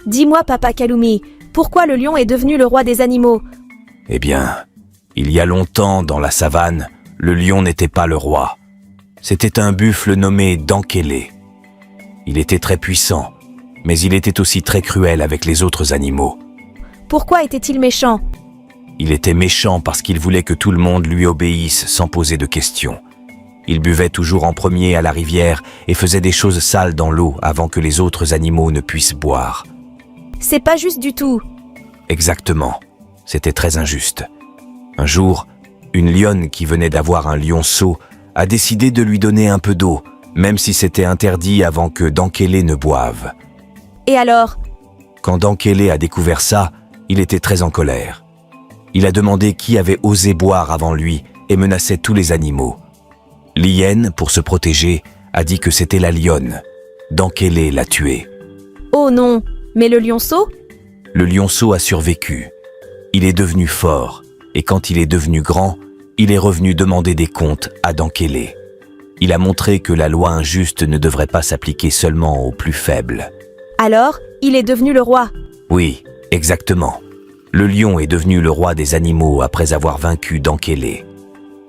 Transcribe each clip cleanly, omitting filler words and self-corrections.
Dis-moi, Papa Kaloumi, pourquoi le lion est devenu le roi des animaux? Eh bien, il y a longtemps dans la savane, le lion n'était pas le roi. C'était un buffle nommé Dankele. Il était très puissant, mais il était aussi très cruel avec les autres animaux. Pourquoi était-il méchant? Il était méchant parce qu'il voulait que tout le monde lui obéisse sans poser de questions. Il buvait toujours en premier à la rivière et faisait des choses sales dans l'eau avant que les autres animaux ne puissent boire. C'est pas juste du tout. Exactement. C'était très injuste. Un jour, une lionne qui venait d'avoir un lionceau a décidé de lui donner un peu d'eau, même si c'était interdit avant que Dankele ne boive. Et alors? Quand Dankele a découvert ça, il était très en colère. Il a demandé qui avait osé boire avant lui et menaçait tous les animaux. L'hyène, pour se protéger, a dit que c'était la lionne. Dankele l'a tuée. Oh non, mais le lionceau? Le lionceau a survécu. Il est devenu fort, et quand il est devenu grand, il est revenu demander des comptes à Dankele. Il a montré que la loi injuste ne devrait pas s'appliquer seulement aux plus faibles. Alors, il est devenu le roi. Oui, exactement. Le lion est devenu le roi des animaux après avoir vaincu Dankele.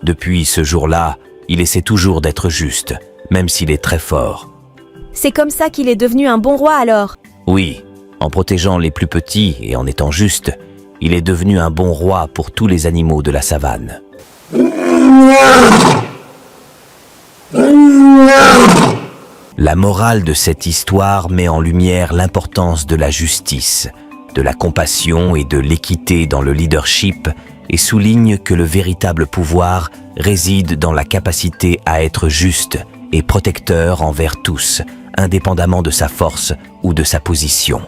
Depuis ce jour-là, il essaie toujours d'être juste, même s'il est très fort. C'est comme ça qu'il est devenu un bon roi alors? Oui, en protégeant les plus petits et en étant juste, il est devenu un bon roi pour tous les animaux de la savane. La morale de cette histoire met en lumière l'importance de la justice, de la compassion et de l'équité dans le leadership et souligne que le véritable pouvoir réside dans la capacité à être juste et protecteur envers tous, indépendamment de sa force ou de sa position.